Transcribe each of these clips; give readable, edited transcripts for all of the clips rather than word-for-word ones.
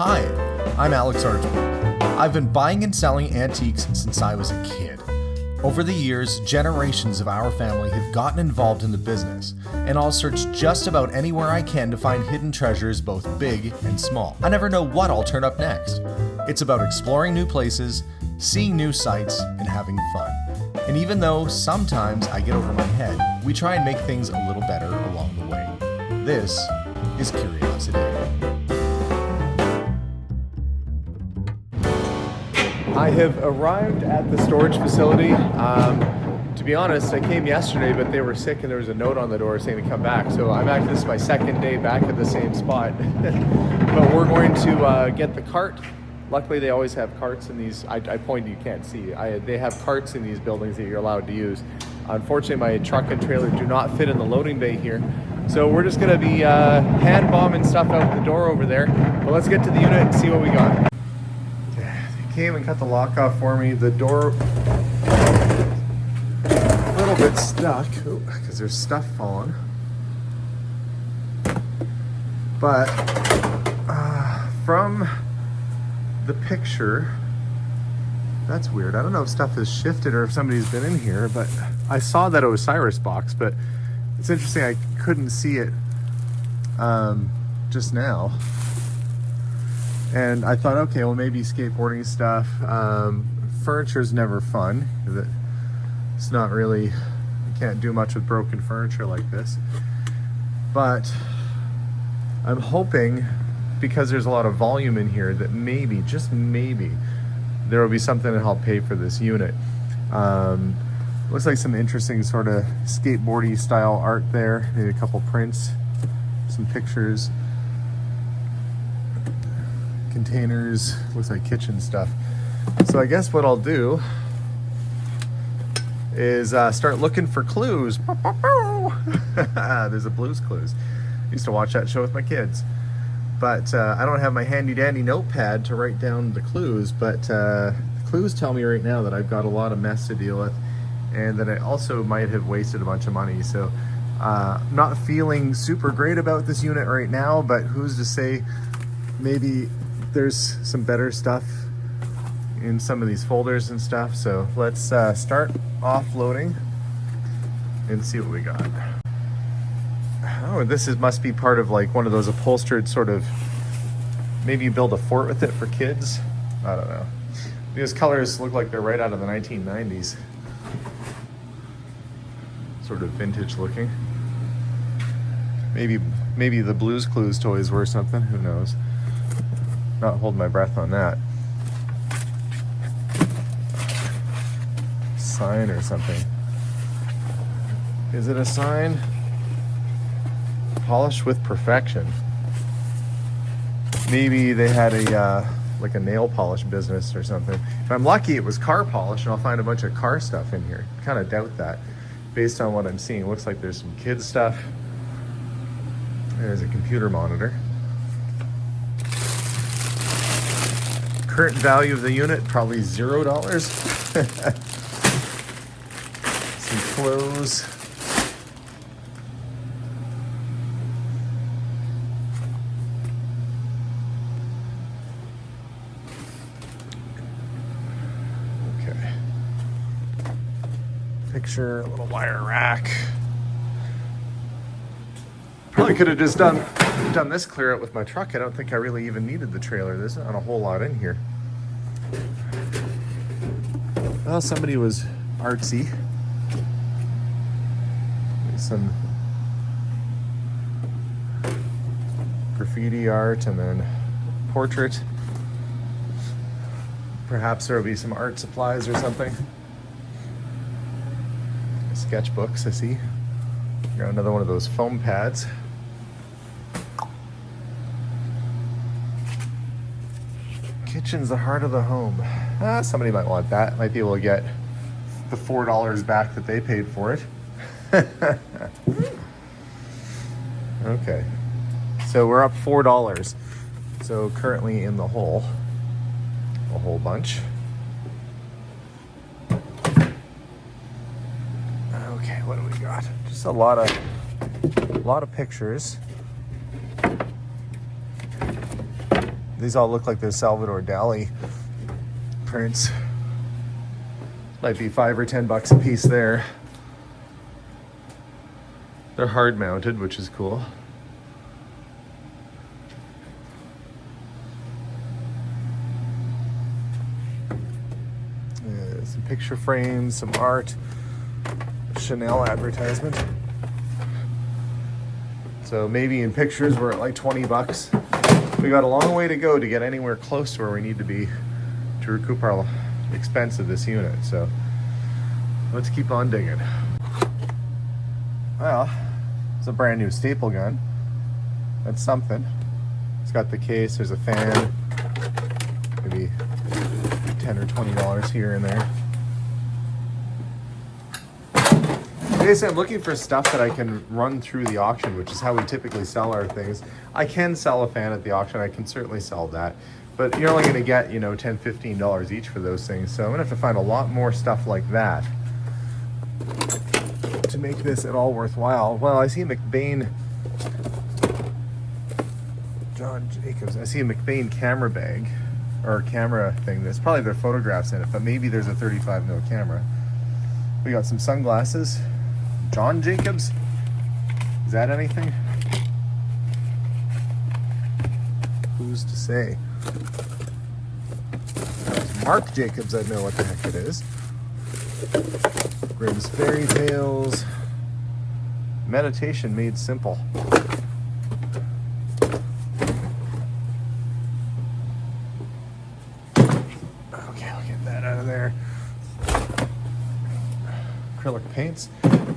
Hi, I'm Alex Archibald. I've been buying and selling antiques since I was a kid. Over the years, generations of our family have gotten involved in the business, and I'll search just about anywhere I can to find hidden treasures both big and small. I never know what I'll turn up next. It's about exploring new places, seeing new sights, and having fun. And even though sometimes I get over my head, we try and make things a little better along the way. This is Curiosity. I have arrived at the storage facility. To be honest, I came yesterday, but they were sick and there was a note on the door saying to come back. So this is my second day back at the same spot. But we're going to get the cart. Luckily, they always have carts in these. I pointed, you can't see. They have carts in these buildings that you're allowed to use. Unfortunately, my truck and trailer do not fit in the loading bay here. So we're just gonna be hand bombing stuff out the door over there. But let's get to the unit and see what we got. They came and cut the lock off for me. The door a little bit stuck because there's stuff falling. But from the picture, that's weird. I don't know if stuff has shifted or if somebody's been in here, but I saw that Osiris box, but it's interesting I couldn't see it just now. And I thought, okay, well, maybe skateboarding stuff. Furniture's never fun. It's not really, you can't do much with broken furniture like this. But I'm hoping, because there's a lot of volume in here, that maybe, just maybe, there will be something to help pay for this unit. Looks like some interesting sort of skateboardy style art there. Maybe a couple prints, some pictures, containers, looks like kitchen stuff. So I guess what I'll do is start looking for clues. There's a Blue's Clues. Used to watch that show with my kids. But I don't have my handy dandy notepad to write down the clues, but the clues tell me right now that I've got a lot of mess to deal with and that I also might have wasted a bunch of money. So not feeling super great about this unit right now, but who's to say maybe there's some better stuff in some of these folders and stuff. So let's start offloading and see what we got. Oh, this must be part of like one of those upholstered sort of, maybe you build a fort with it for kids. I don't know. These colors look like they're right out of the 1990s. Sort of vintage looking. Maybe the Blue's Clues toys were something, who knows. Not holding my breath on that. Sign or something. Is it a sign? Polish with perfection. Maybe they had a like a nail polish business or something. If I'm lucky, it was car polish and I'll find a bunch of car stuff in here. Kind of doubt that based on what I'm seeing. Looks like there's some kids stuff. There's a computer monitor. Current value of the unit, probably $0. Some clothes. Picture, a little wire rack. Probably could have just done this clear out with my truck. I don't think I really even needed the trailer. There's not a whole lot in here. Well, somebody was artsy. Some graffiti art and then portrait. Perhaps there will be some art supplies or something. Sketchbooks, I see. Got another one of those foam pads. Kitchen's the heart of the home. Somebody might want that. Might be able to get the $4 back that they paid for it. Okay. So we're up $4. So currently in the hole, a whole bunch. Okay, what do we got? Just a lot of pictures. These all look like they're Salvador Dali prints. Might be $5 or $10 a piece there. They're hard mounted, which is cool. Some picture frames, some art, Chanel advertisement. So maybe in pictures we're at like $20. We got a long way to go to get anywhere close to where we need to be to recoup our expense of this unit. So let's keep on digging. Well, it's a brand new staple gun. That's something. It's got the case, there's a fan, maybe $10 or $20 here and there. Basically, I'm looking for stuff that I can run through the auction, which is how we typically sell our things. I can sell a fan at the auction. I can certainly sell that. But you're only going to get, you know, $10, $15 each for those things. So I'm going to have to find a lot more stuff like that to make this at all worthwhile. Well, I see a McBain, John Jacobs. I see a McBain camera bag or camera thing. There's probably their photographs in it, but maybe there's a 35mm camera. We got some sunglasses. John Jacobs? Is that anything? Who's to say? Mark Jacobs, I know what the heck it is. Grimm's Fairy Tales. Meditation Made Simple. Okay, I'll get that out of there. Acrylic paints.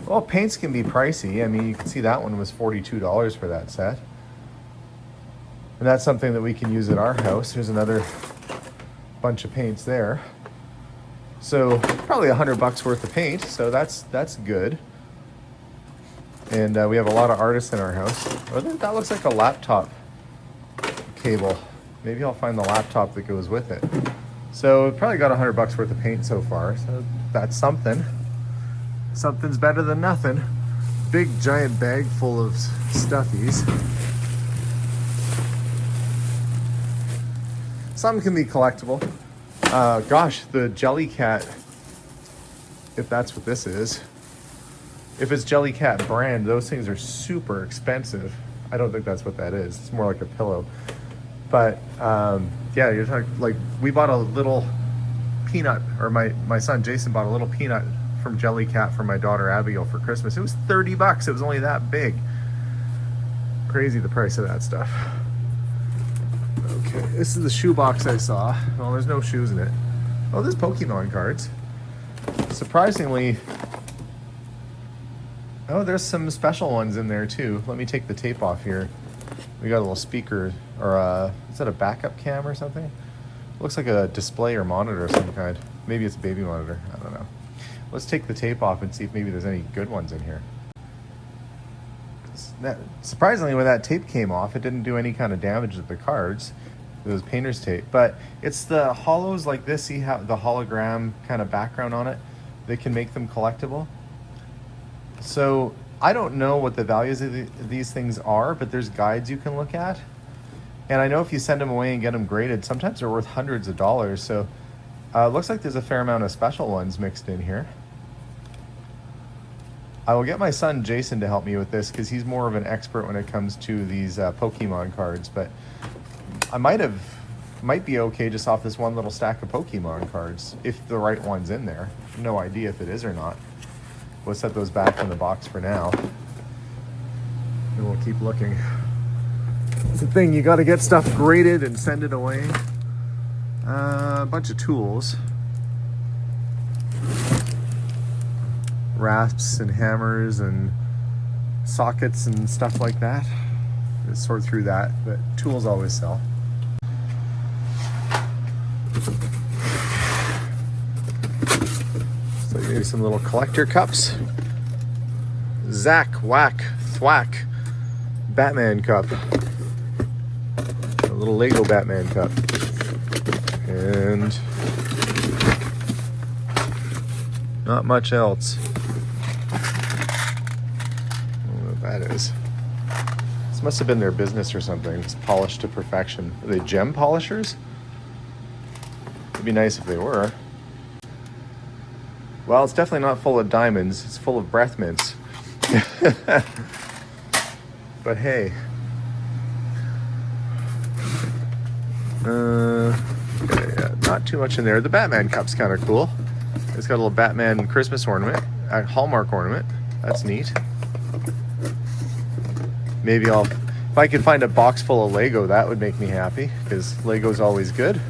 Well, paints can be pricey. I mean, you can see that one was $42 for that set. And that's something that we can use at our house. There's another bunch of paints there. So probably $100 worth of paint. So that's good. And we have a lot of artists in our house. Oh, that looks like a laptop cable. Maybe I'll find the laptop that goes with it. So we've probably got $100 worth of paint so far. So that's something. Something's better than nothing. Big giant bag full of stuffies. Some can be collectible. Gosh, the Jellycat, if that's what this is. If it's Jellycat brand, those things are super expensive. I don't think that's what that is. It's more like a pillow. But yeah, you're talking like we bought a little peanut, or my son Jason bought a little peanut from Jellycat for my daughter Abigail for Christmas. It was $30. It was only that big. Crazy the price of that stuff. Okay, this is the shoebox I saw. Well, there's no shoes in it. Oh, there's Pokemon cards. Surprisingly, oh, there's some special ones in there too. Let me take the tape off here. We got a little speaker, or is that a backup cam or something? Looks like a display or monitor of some kind. Maybe it's a baby monitor. I don't know. Let's take the tape off and see if maybe there's any good ones in here. Surprisingly, when that tape came off, it didn't do any kind of damage to the cards. It was painter's tape. But it's the hollows like this, see how the hologram kind of background on it, that can make them collectible. So I don't know what the values of these things are, but there's guides you can look at. And I know if you send them away and get them graded, sometimes they're worth hundreds of dollars. So it looks like there's a fair amount of special ones mixed in here. I will get my son Jason to help me with this because he's more of an expert when it comes to these Pokemon cards. But I might be okay just off this one little stack of Pokemon cards if the right one's in there. No idea if it is or not. We'll set those back in the box for now, and we'll keep looking. It's the thing, you got to get stuff graded and send it away. A bunch of tools. Rasps and hammers and sockets and stuff like that. Just sort through that, but tools always sell. So maybe some little collector cups. Zack, Whack, Thwack, Batman cup. A little Lego Batman cup. And not much else. I don't know what that is. Must have been their business or something. It's polished to perfection. Are they gem polishers? It'd be nice if they were. Well, it's definitely not full of diamonds. It's full of breath mints. But hey. Okay, yeah, not too much in there. The Batman cup's kind of cool. It's got a little Batman Christmas ornament, a Hallmark ornament. That's neat. Maybe if I could find a box full of Lego, that would make me happy, because Lego's always good.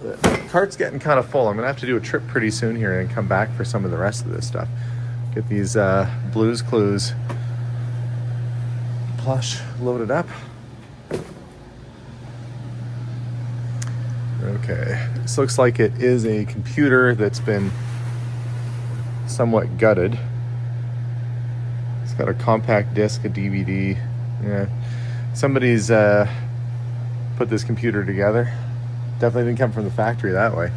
The cart's getting kind of full. I'm gonna have to do a trip pretty soon here and come back for some of the rest of this stuff. Get these Blue's Clues plush loaded up. Okay, this looks like it is a computer that's been somewhat gutted. It's got a compact disc, a DVD. Yeah, somebody's put this computer together. Definitely didn't come from the factory that way.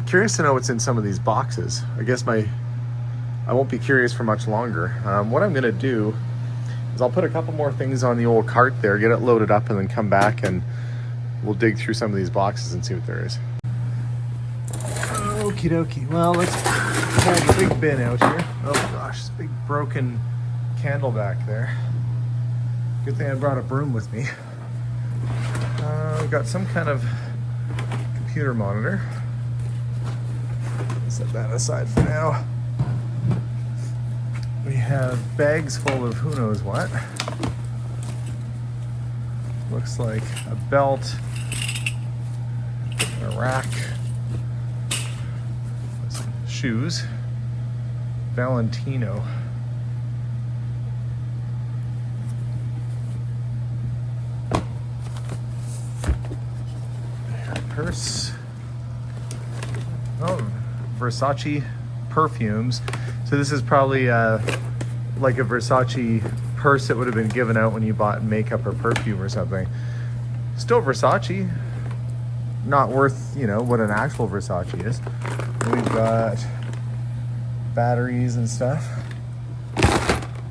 Curious to know what's in some of these boxes. I guess I won't be curious for much longer. What I'm gonna do is I'll put a couple more things on the old cart there, get it loaded up, and then come back and we'll dig through some of these boxes and see what there is. Okie dokie. Well, let's tag a big bin out here. Oh gosh, this big broken candle back there. Good thing I brought a broom with me. We've got some kind of computer monitor. Set that aside for now. We have bags full of who knows what. Looks like a belt, a rack, some shoes, Valentino. Purse. Oh, Versace perfumes. So this is probably like a Versace purse that would have been given out when you bought makeup or perfume or something. Still Versace. Not worth, you know, what an actual Versace is. We've got batteries and stuff.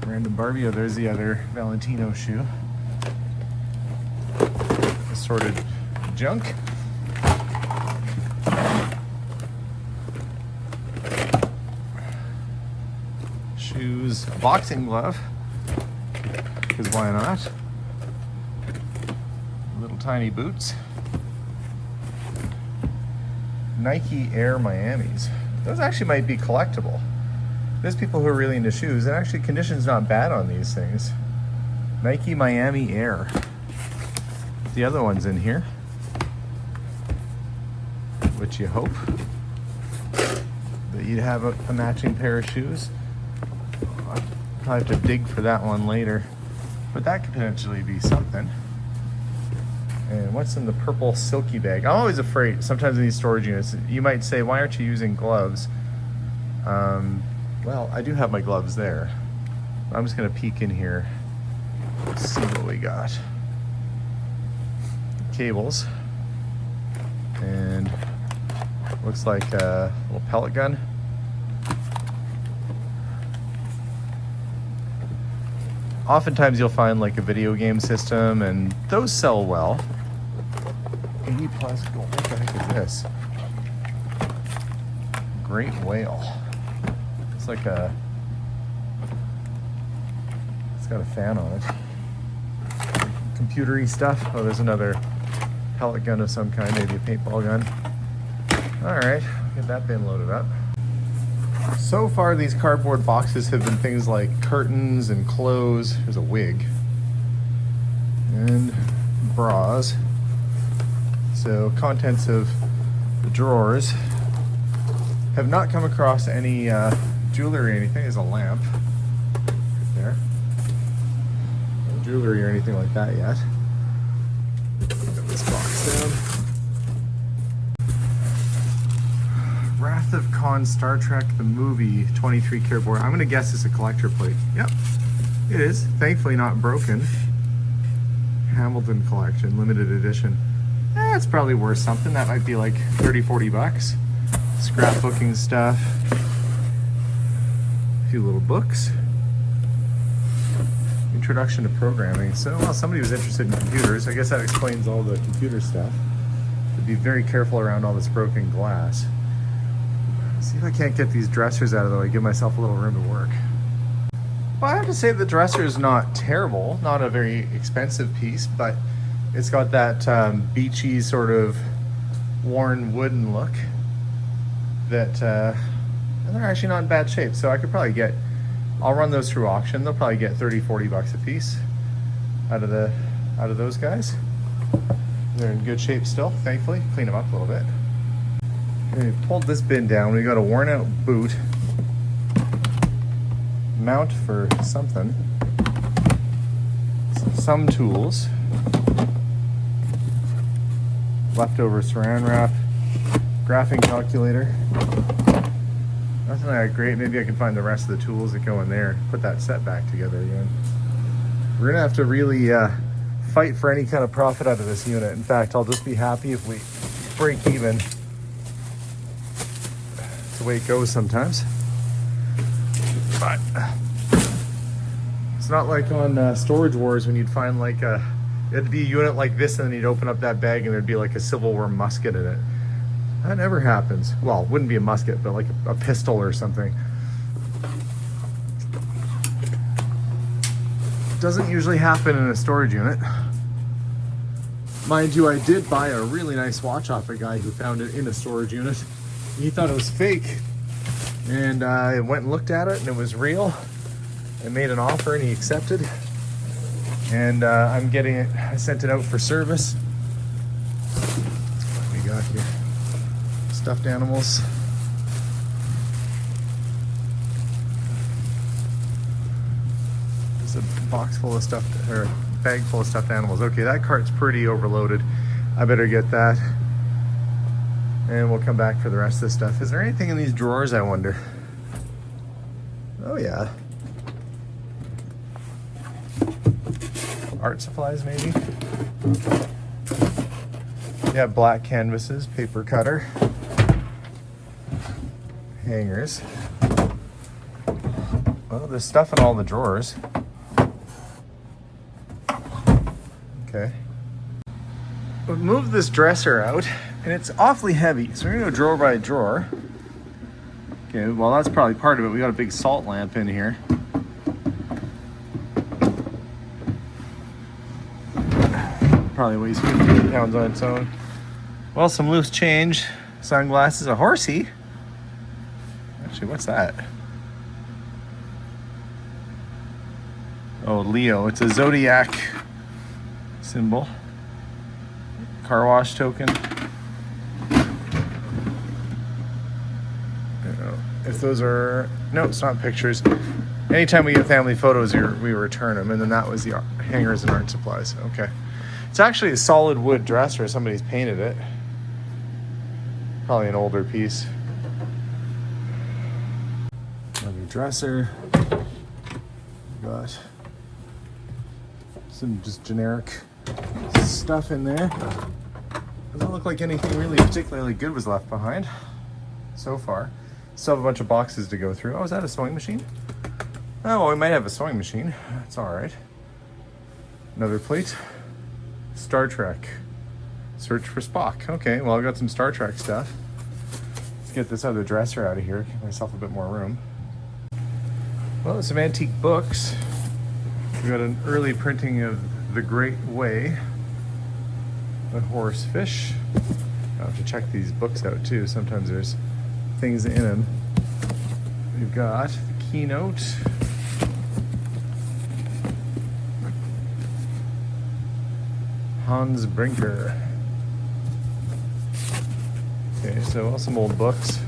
Random Barbie. Oh, there's the other Valentino shoe. Assorted junk. Shoes, a boxing glove, because why not? Little tiny boots. Nike Air Miamis. Those actually might be collectible. There's people who are really into shoes, and actually condition's not bad on these things. Nike Miami Air. The other one's in here, which you hope that you'd have a matching pair of shoes. I'll have to dig for that one later, but that could potentially be something. And what's in the purple silky bag? I'm always afraid, sometimes in these storage units, you might say, why aren't you using gloves? Well, I do have my gloves there. I'm just gonna peek in here, see what we got. Cables, and looks like a little pellet gun. Oftentimes you'll find like a video game system, and those sell well. 80 plus gold. What the heck is this? Great whale. It's like a. It's got a fan on it. Computery stuff. Oh, there's another pellet gun of some kind, maybe a paintball gun. All right, get that bin loaded up. So far, these cardboard boxes have been things like curtains and clothes. There's a wig. And bras. So, contents of the drawers. Have not come across any jewelry or anything. There's a lamp. Right there. No jewelry or anything like that yet. Put this box down. Wrath of Khan Star Trek the movie 23 karat board. I'm gonna guess it's a collector plate. Yep, it is. Thankfully not broken. Hamilton collection, limited edition. It's probably worth something. That might be like 30-40 bucks. Scrapbooking stuff. A few little books. Introduction to programming. So, well, somebody was interested in computers. I guess that explains all the computer stuff. To be very careful around all this broken glass. See if I can't get these dressers out of the way, give myself a little room to work. Well, I have to say the dresser is not terrible, not a very expensive piece, but it's got that beachy sort of worn wooden look that and they're actually not in bad shape. So I could probably get, I'll run those through auction. They'll probably get 30-40 bucks a piece out of those guys. They're in good shape still, thankfully. Clean them up a little bit. We pulled this bin down. We got a worn out boot, mount for something, some tools, leftover saran wrap, graphing calculator. Nothing that great. Maybe I can find the rest of the tools that go in there, put that set back together again. We're gonna have to really fight for any kind of profit out of this unit. In fact, I'll just be happy if we break even. It's the way it goes sometimes. But it's not like on Storage Wars when you'd find like it had to be a unit like this and then you'd open up that bag and there'd be like a Civil War musket in it. That never happens. Well, it wouldn't be a musket, but like a pistol or something. Doesn't usually happen in a storage unit. Mind you, I did buy a really nice watch off a guy who found it in a storage unit. He thought it was fake, and I went and looked at it and it was real. I made an offer and he accepted, and I'm getting it. I sent it out for service. What do we got here? Stuffed animals. There's a box full of stuffed, or a bag full of stuffed animals. Okay, that cart's pretty overloaded. I better get that. And we'll come back for the rest of this stuff. Is there anything in these drawers, I wonder? Oh yeah. Art supplies, maybe? Yeah, black canvases, paper cutter, hangers. Well, there's stuff in all the drawers. Okay. We've moved this dresser out, and it's awfully heavy, so we're gonna go drawer by drawer. Okay, well that's probably part of it. We got a big salt lamp in here. Probably weighs 15 pounds on its own. Well, some loose change, sunglasses, a horsey. Actually, what's that? Oh, Leo. It's a zodiac symbol. Car wash token. If those are, no, it's not pictures. Anytime we get family photos, we return them, and then that was the hangers and art supplies. Okay. It's actually a solid wood dresser. Somebody's painted it. Probably an older piece. Another dresser. Got some just generic stuff in there. Doesn't look like anything really particularly good was left behind so far. Still have a bunch of boxes to go through. Oh, is that a sewing machine? Oh, well, we might have a sewing machine. That's all right. Another plate. Star Trek. Search for Spock. Okay, well, I've got some Star Trek stuff. Let's get this other dresser out of here. Give myself a bit more room. Well, some antique books. We got an early printing of The Great Way by Horace Fish. I'll have to check these books out too. Sometimes there's things in them. We've got the Keynote. Hans Brinker. Okay, so some old books.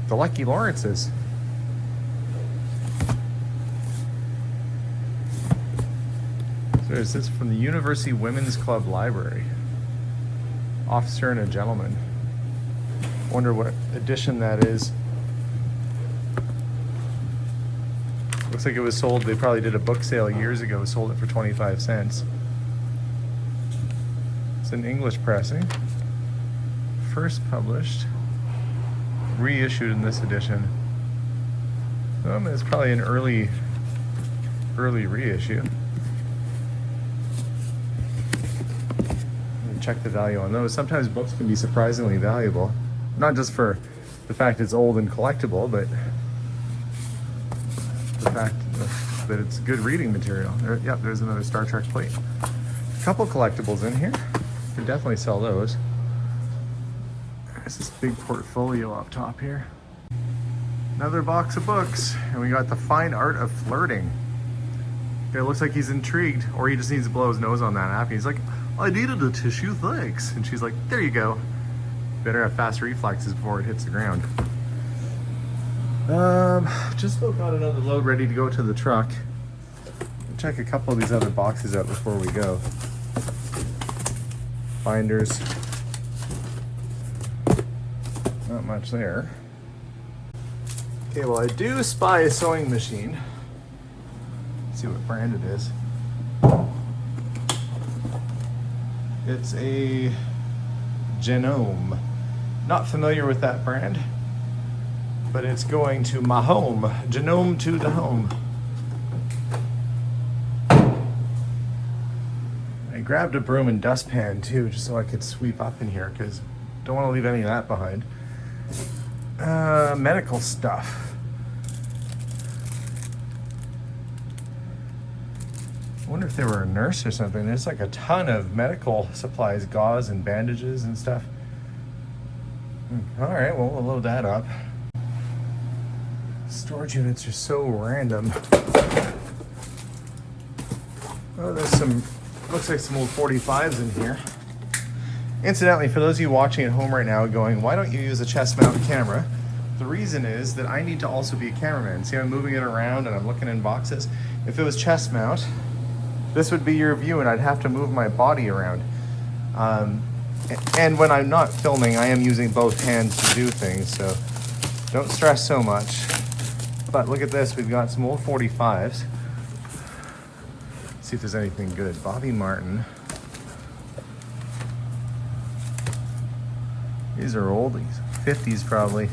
The Lucky Lawrences. So this is from the University Women's Club Library. Officer and a Gentleman. Wonder what edition that is. Looks like it was sold, they probably did a book sale years ago, sold it for 25 cents. It's an English pressing. First published, reissued in this edition. It's probably an early reissue. Check the value on those. Sometimes books can be surprisingly valuable, not just for the fact it's old and collectible, but the fact that it's good reading material. Yep, there's another Star Trek plate. A couple collectibles in here. Could definitely sell those. There's this big portfolio up top here. Another box of books, and we got The Fine Art of Flirting. It looks like he's intrigued, or he just needs to blow his nose on that napkin. He's like, I needed a tissue, thanks. And she's like, there you go. Better have fast reflexes before it hits the ground. Just about got another load ready to go to the truck. Check a couple of these other boxes out before we go. Binders. Not much there. Okay, well, I do spy a sewing machine. Let's see what brand it is. It's a Genome. Not familiar with that brand, but it's going to my home. Genome to the home. I grabbed a broom and dustpan too, just so I could sweep up in here, because don't want to leave any of that behind. Medical stuff. I wonder if they were a nurse or something. There's like a ton of medical supplies, gauze and bandages and stuff. All right, well, we'll load that up. Storage units are so random. Oh, there's some, looks like some old 45s in here. Incidentally, for those of you watching at home right now going, why don't you use a chest mount camera? The reason is that I need to also be a cameraman. See, I'm moving it around and I'm looking in boxes. If it was chest mount, this would be your view and I'd have to move my body around. And when I'm not filming, I am using both hands to do things, so don't stress so much. But look at this, we've got some old 45s. See if there's anything good. Bobby Martin. These are oldies, 50s probably.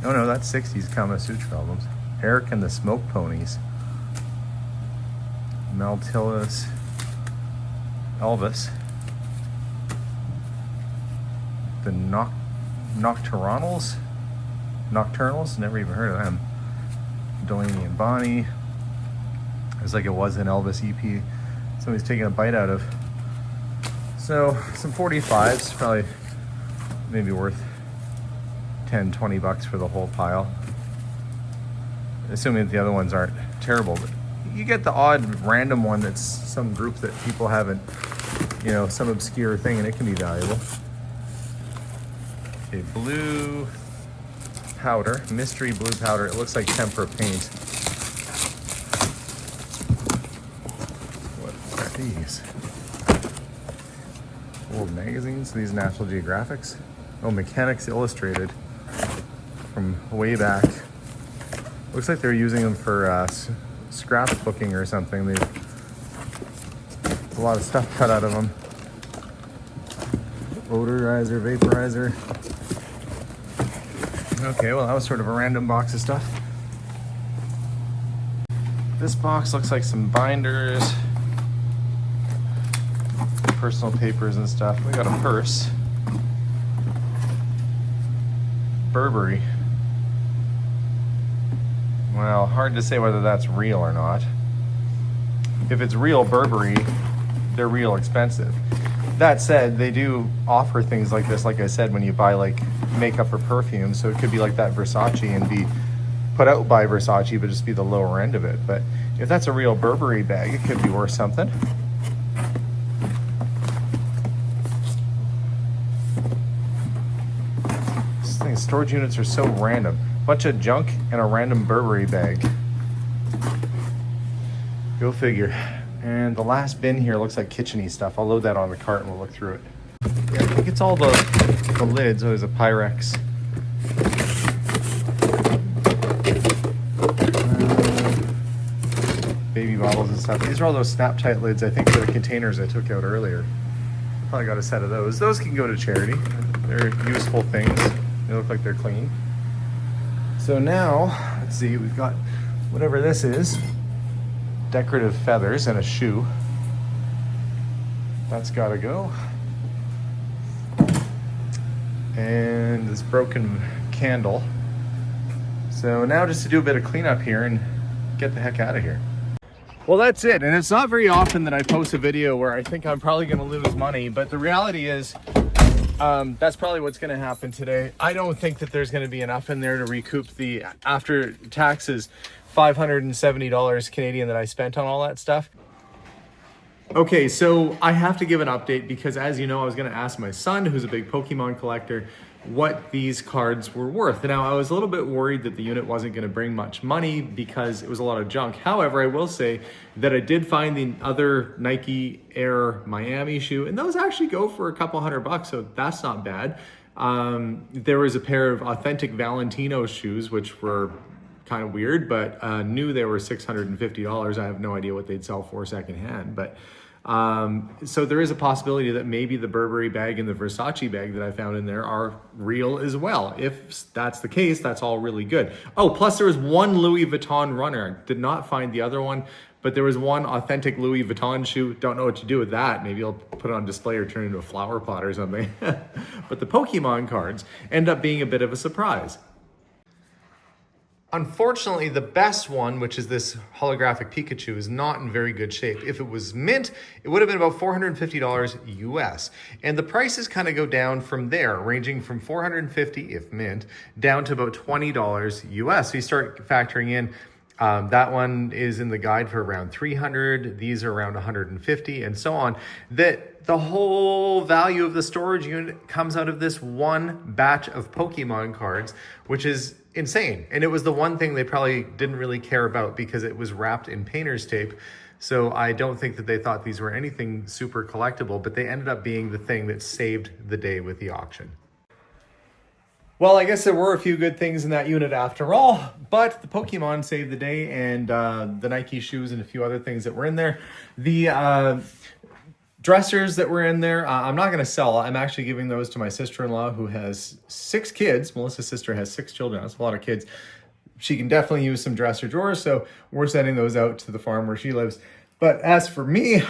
Oh no, that's 60s Kama Sutra albums. Eric and the Smoke Ponies. Mel Tillis. Elvis. The Nocturnals? Nocturnals? Never even heard of them. Delaney and Bonnie. It's like it was an Elvis EP. Somebody's taking a bite out of. So, some 45s, probably maybe worth 10, 20 bucks for the whole pile. Assuming that the other ones aren't terrible, but you get the odd random one that's some group that people haven't, you know, some obscure thing, and it can be valuable. Okay, blue powder, mystery blue powder. It looks like tempera paint. What are these? Old magazines, these National Geographics. Oh, Mechanics Illustrated from way back. Looks like they're using them for scrapbooking or something. There's a lot of stuff cut out of them. Odorizer, vaporizer. Okay, well, that was sort of a random box of stuff. This box looks like some binders, personal papers and stuff. We got a purse. Burberry. Well, hard to say whether that's real or not. If it's real Burberry, they're real expensive. That said, they do offer things like this, like I said, when you buy like makeup or perfume. So it could be like that Versace and be put out by Versace, but just be the lower end of it. But if that's a real Burberry bag, it could be worth something. These things, storage units are so random. Bunch of junk and a random Burberry bag. Go figure. And the last bin here looks like kitchen-y stuff. I'll load that on the cart and we'll look through it. Yeah, I think it's all the lids. Oh, there's a Pyrex. Baby bottles and stuff. These are all those snap-tight lids, I think, for the containers I took out earlier. Probably got a set of those. Those can go to charity. They're useful things. They look like they're clean. So now, let's see, we've got whatever this is, decorative feathers and a shoe. That's gotta go. And this broken candle. So now just to do a bit of cleanup here and get the heck out of here. Well, that's it. And it's not very often that I post a video where I think I'm probably gonna lose money, but the reality is that's probably what's gonna happen today. I don't think that there's gonna be enough in there to recoup the, after taxes, $570 Canadian that I spent on all that stuff. Okay, so I have to give an update because, as you know, I was going to ask my son, who's a big Pokemon collector, what these cards were worth. Now, I was a little bit worried that the unit wasn't going to bring much money because it was a lot of junk. However, I will say that I did find the other Nike Air Miami shoe, and those actually go for a couple $100, so that's not bad. There was a pair of authentic Valentino shoes, which were kind of weird, but knew they were $650. I have no idea what they'd sell for secondhand, but so there is a possibility that maybe the Burberry bag and the Versace bag that I found in there are real as well. If that's the case, that's all really good. Oh, plus there was one Louis Vuitton runner. Did not find the other one, but there was one authentic Louis Vuitton shoe. Don't know what to do with that. Maybe I'll put it on display or turn it into a flower pot or something. But the Pokemon cards end up being a bit of a surprise. Unfortunately, the best one, which is this holographic Pikachu, is not in very good shape. If it was mint, it would have been about $450 US. And the prices kind of go down from there, ranging from $450 if mint, down to about $20 US. So you start factoring in, that one is in the guide for around $300, these are around $150, and so on. That the whole value of the storage unit comes out of this one batch of Pokemon cards, which is insane. And it was the one thing they probably didn't really care about because it was wrapped in painter's tape. So I don't think that they thought these were anything super collectible, but they ended up being the thing that saved the day with the auction. Well, I guess there were a few good things in that unit after all, but the Pokemon saved the day, and the Nike shoes and a few other things that were in there. The dressers that were in there, I'm not going to sell. I'm actually giving those to my sister-in-law, who has 6 kids. Melissa's sister has 6 children. That's a lot of kids. She can definitely use some dresser drawers, so we're sending those out to the farm where she lives. But as for me,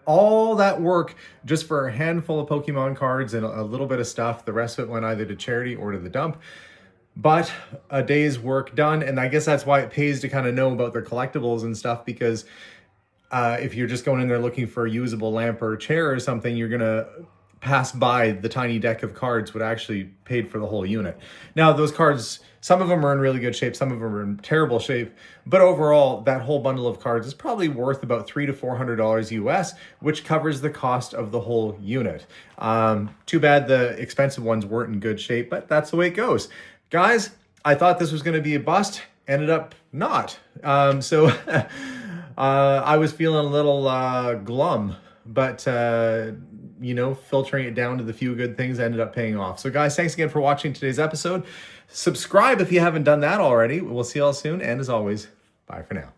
all that work just for a handful of Pokemon cards and a little bit of stuff, the rest of it went either to charity or to the dump. But a day's work done, and I guess that's why it pays to kind of know about the collectibles and stuff, because if you're just going in there looking for a usable lamp or a chair or something, you're going to pass by the tiny deck of cards would actually paid for the whole unit. Now, those cards, some of them are in really good shape, some of them are in terrible shape, but overall, that whole bundle of cards is probably worth about $300 to $400 US, which covers the cost of the whole unit. Too bad the expensive ones weren't in good shape, but that's the way it goes. Guys, I thought this was going to be a bust, ended up not. I was feeling a little glum, but you know, filtering it down to the few good things ended up paying off. So guys, thanks again for watching today's episode. Subscribe if you haven't done that already. We'll see you all soon. And as always, bye for now.